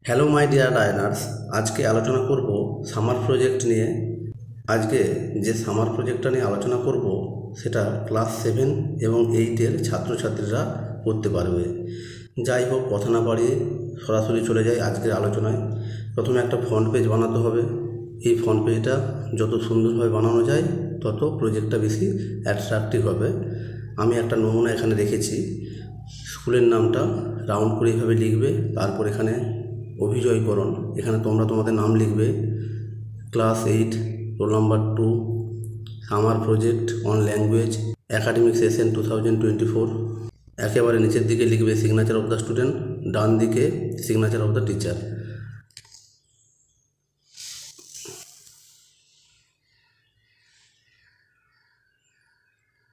Hello my dear learners, আজকে আলোচনা করব সামার প্রজেক্ট নিয়ে। আজকে যে সামার প্রজেক্টটা নিয়ে আলোচনা করব সেটা ক্লাস 7 এবং 8-এর ছাত্রছাত্রীরা করতে পারবে। যাই হোক, কথা না বাড়িয়ে সরাসরি চলে যাই আজকের আলোচনায়। প্রথমে একটা ফ্রন্ট পেজ বানাতে হবে। এই ফ্রন্ট পেজটা যত সুন্দরভাবে বানানো যায় তত প্রজেক্টটা বেশি অ্যাট্রাকটিভ হবে। আমি একটা নমুনা এখানে রেখেছি। স্কুলের নামটা রাউন্ড করে এইভাবে লিখবে, তারপর এখানে অভিজয়করণ, এখানে তোমরা তোমাদের নাম লিখবে। Class 8 roll number 2 summer project on language academic session 2024। একেবারে নিচের দিকে লিখবে সিগনেচার অফ দ্য স্টুডেন্ট, ডান দিকে signature of the teacher.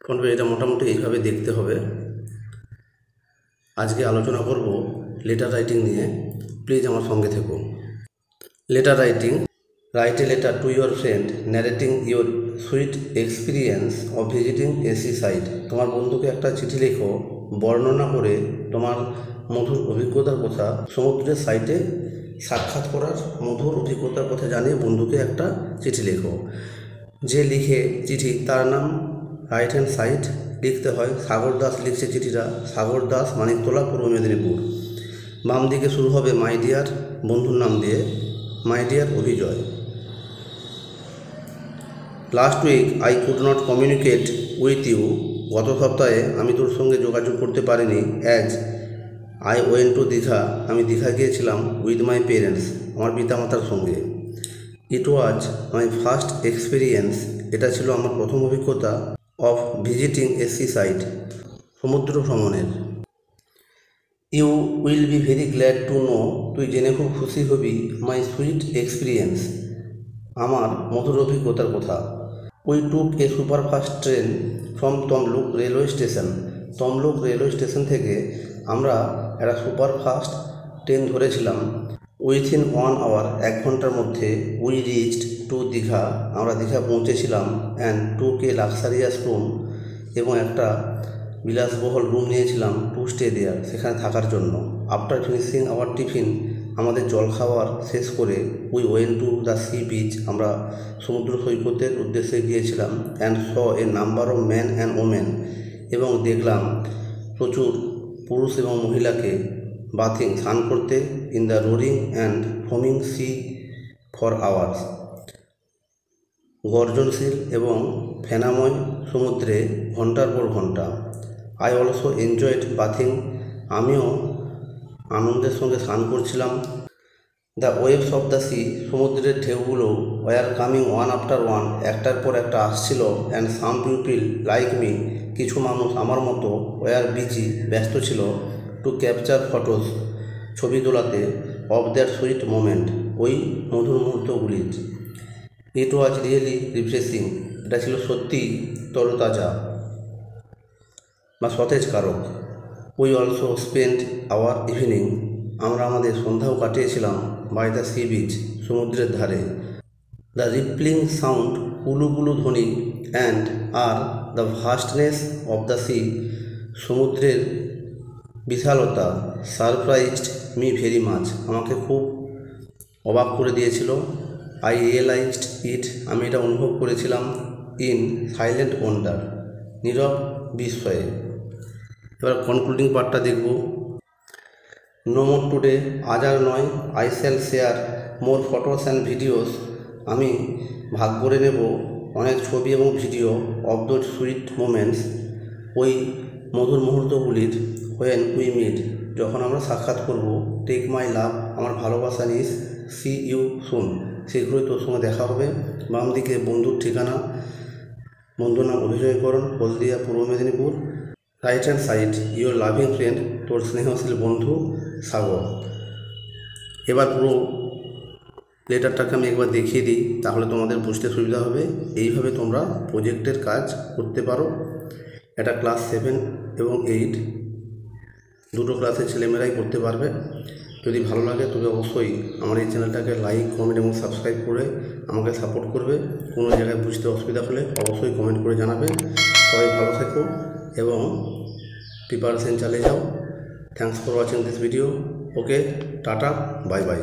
Phone pay এটা মোটামুটি এইভাবে দেখতে হবে। আজকে আলোচনা করব লেটার রাইটিং নিয়ে। প্লিজ আমার সঙ্গে থেকো। Letter writing: write a letter to your friend narrating your sweet experience of visiting a seaside. তোমার বন্ধুকে একটা চিঠি লেখো বর্ণনা করে তোমার মধুর অভিজ্ঞতার কথা, সমুদ্রের সাইটে সাক্ষাৎ করার মধুর অভিজ্ঞতার কথা জানিয়ে বন্ধুকে একটা চিঠি লেখো। যে লিখে চিঠি তার নাম রাইট হ্যান্ড সাইড লিখতে হয়। সাগর দাস লিখছে চিঠিটা, সাগর দাস, মানিকতলা, পূর্ব মেদিনীপুর। বাম দিকে শুরু হবে মাই ডিয়ার, বন্ধুর নাম দিয়ে, my dear Abhijay. Last week I could not communicate with you, গত সপ্তাহে আমি তোর সঙ্গে যোগাযোগ করতে পারিনি। As I went to Digha, আমি দীঘা গিয়েছিলাম। উইথ মাই পেরেন্টস, আমার পিতামাতার সঙ্গে। ইট ওয়াজ মাই ফার্স্ট এক্সপিরিয়েন্স, এটা ছিল আমার প্রথম অভিজ্ঞতা। Of visiting a seaside, সমুদ্র ভ্রমণের। You will be very glad to know, তুই জেনে খুব খুশি হবি। মাই সুইট এক্সপিরিয়েন্স, আমার মধুর অভিজ্ঞতার কথা। We took A superfast train from Tamluk railway station, Tamluk railway station থেকে আমরা একটা সুপারফাস্ট ট্রেন ধরেছিলাম। উইথিন 1 আওয়ার, 1 ঘন্টার মধ্যে। উই রিচড টু দীঘা, আমরা দীঘা পৌঁছেছিলাম। And took A luxurious room, এবং একটা বিলাসবহুল রুম নিয়েছিলাম। টু স্টে দেয়ার, সেখানে থাকার জন্য। আফটার ফিনিশিং আওয়ার টিফিন, আমাদের জলখাবার শেষ করে। We went to the sea beach, আমরা সমুদ্র সৈকতের উদ্দেশ্যে গিয়েছিলাম। And saw a number of man and women, এবং দেখলাম প্রচুর পুরুষ এবং মহিলাকে বাথিং, স্নান করতে। In the roaring and foaming sea for hours, গর্জনশীল এবং ফেনাময় সমুদ্রে ঘন্টার পর ঘন্টা। আই অলসো এনজয়েড বাথিং, আমিও আনন্দের সঙ্গে স্নান করছিলাম। The waves of the sea, সমুদ্রের ঢেউগুলো। Were coming one after one, একটার পর একটা আসছিল। And some people like me, কিছু মানুষ আমার মতো। ওয়ার বিজি, ব্যস্ত ছিল। টু ক্যাপচার ফটোস, ছবি তোলাতে। অফ দ্যাট সুইট মোমেন্ট, ওই মধুর মুহূর্তগুলির। ইট ওয়াজ রিয়েলি রিফ্রেশিং, এটা ছিল সত্যি তরতাজা বা সতেজ কারক। We also spend our evening, আমরা আমাদের সন্ধ্যাও কাটিয়েছিলাম। বাই দ্য সি বিচ, সমুদ্রের ধারে। দ্য রিপলিং সাউন্ড, কুলুকুলু ধ্বনি। অ্যান্ড আর the vastness of the sea, সমুদ্রের বিশালতা। সারপ্রাইজড মি ভেরি মাচ, আমাকে খুব অবাক করে দিয়েছিল। আই রিয়েলাইজড ইট, আমি এটা অনুভব করেছিলাম। ইন সাইলেন্ট ওয়ান্ডার, নীরব বিস্ময়ে। এবার কনক্লুডিং পার্টটা দেখব। নো মোর টুডে, আজ আর নয়। I shall share more photos and videos, আমি ভাগ করে নেব অনেক ছবি এবং video. Of those sweet moments, ওই মধুর মুহূর্তগুলির। হোয়েন উই মিট, যখন আমরা সাক্ষাৎ করব। টেক মাই লাভ, আমার ভালোবাসা নিস। সি ইউ সুন, শীঘ্রই তোর সঙ্গে দেখা হবে। বাম দিকে বন্ধুর ঠিকানা, বন্ধুর নাম অভিজয়করণ, হলদিয়া, পূর্ব Medinipur. Right hand side, your loving friend, তোর স্নেহশীল বন্ধু সাগর। এবার পুরো লেটারটাকে আমি একবার দেখিয়ে দিই, তাহলে তোমাদের বুঝতে সুবিধা হবে। এইভাবে তোমরা প্রজেক্টের কাজ করতে পারো। এটা ক্লাস 7 এবং 8 দুটো ক্লাসের ছেলেমেয়েরাই করতে পারবে। যদি ভালো লাগে তবে অবশ্যই আমার এই চ্যানেলটাকে লাইক, কমেন্ট এবং সাবস্ক্রাইব করে আমাকে সাপোর্ট করবে। কোনো জায়গায় বুঝতে অসুবিধা হলে অবশ্যই কমেন্ট করে জানাবে। সবাই ভালো থেকো এবং প্রিপারেশন চালিয়ে যাও। Thanks for watching this video. Okay, tata, bye bye.